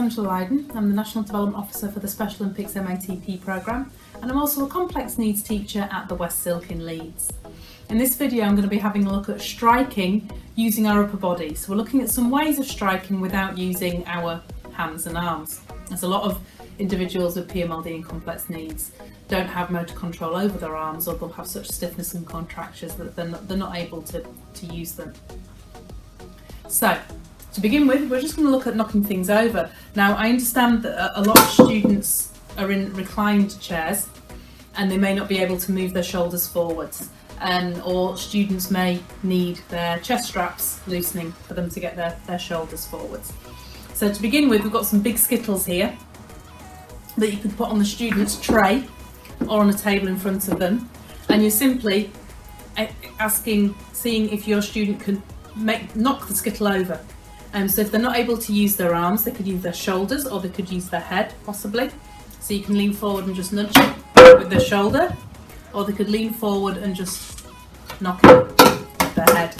Angela Lydon. I'm the National Development Officer for the Special Olympics MATP programme, and I'm also a complex needs teacher at the West Silk in Leeds. In this video I'm going to be having a look at striking using our upper body. So we're looking at some ways of striking without using our hands and arms. There's a lot of individuals with PMLD and complex needs don't have motor control over their arms, or they'll have such stiffness and contractures that they're not able to use them. So to begin with, we're just going to look at knocking things over. Now, I understand that a lot of students are in reclined chairs and they may not be able to move their shoulders forwards, or students may need their chest straps loosening for them to get their shoulders forwards. So to begin with, we've got some big skittles here that you can put on the student's tray or on a table in front of them, and you're simply seeing if your student can knock the skittle over. So if they're not able to use their arms, they could use their shoulders, or they could use their head possibly. So you can lean forward and just nudge it with their shoulder, or they could lean forward and just knock it with their head.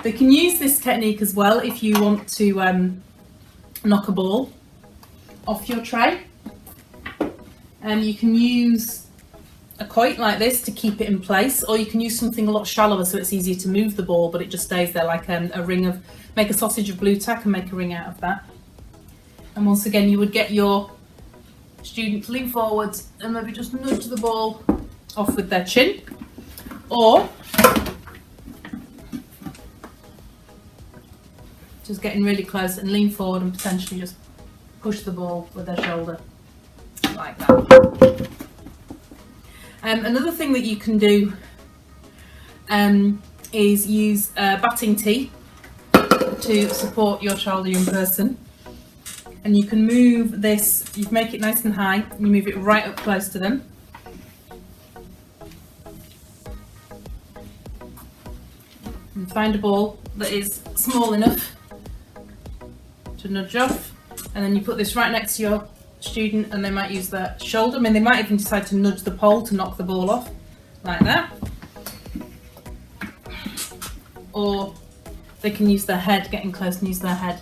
They can use this technique as well if you want to knock a ball off your tray. You can use a quoit like this to keep it in place, or you can use something a lot shallower so it's easier to move the ball, but it just stays there, like a ring of, make a sausage of blue tack and make a ring out of that. And once again, you would get your student to lean forwards and maybe just nudge the ball off with their chin, or just getting really close and lean forward and potentially just push the ball with their shoulder like that. Another thing that you can do is use a batting tee to support your child or young person, and you can move this, you make it nice and high, and you move it right up close to them. And find a ball that is small enough to nudge off, and then you put this right next to your student, and they might use their shoulder. I mean, they might even decide to nudge the pole to knock the ball off, like that. Or they can use their head, getting close, and use their head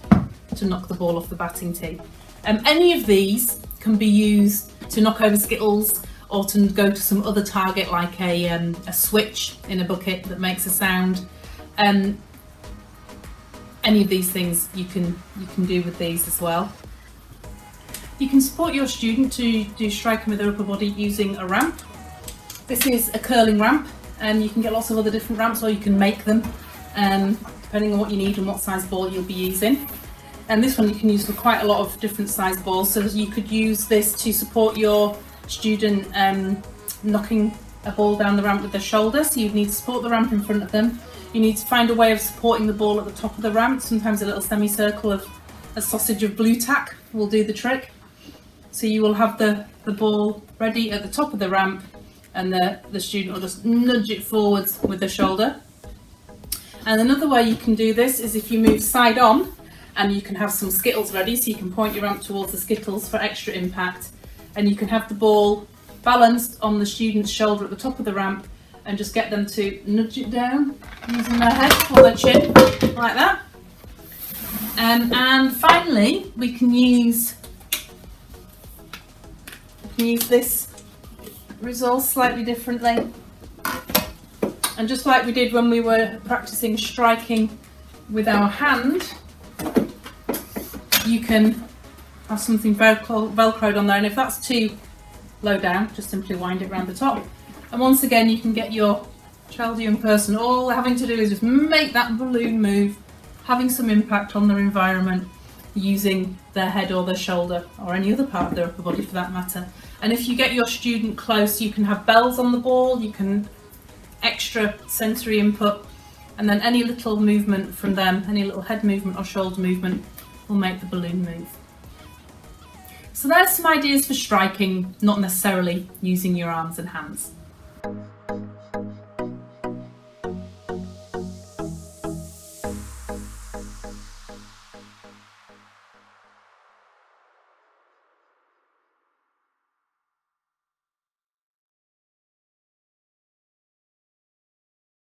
to knock the ball off the batting tee. Any of these can be used to knock over skittles, or to go to some other target like a switch in a bucket that makes a sound. Any of these things you can do with these as well. You can support your student to do striking with their upper body using a ramp. This is a curling ramp, and you can get lots of other different ramps, or you can make them depending on what you need and what size ball you'll be using. And this one you can use for quite a lot of different size balls, so you could use this to support your student knocking a ball down the ramp with their shoulder. So you'd need to support the ramp in front of them. You need to find a way of supporting the ball at the top of the ramp. Sometimes a little semicircle of a sausage of blue tack will do the trick. So you will have the ball ready at the top of the ramp, and the student will just nudge it forwards with the shoulder. And another way you can do this is if you move side on, and you can have some skittles ready, so you can point your ramp towards the skittles for extra impact, and you can have the ball balanced on the student's shoulder at the top of the ramp, and just get them to nudge it down using their head or their chin, like that. And finally, we can use this resource slightly differently. And just like we did when we were practicing striking with our hand, you can have something velcroed on there, and if that's too low down, just simply wind it around the top. And once again, you can get your child or young person, all they're having to do is just make that balloon move, having some impact on their environment, using their head or their shoulder, or any other part of their upper body for that matter. And if you get your student close, you can have bells on the ball, you can extra sensory input, and then any little movement from them, any little head movement or shoulder movement, will make the balloon move. So there's some ideas for striking, not necessarily using your arms and hands.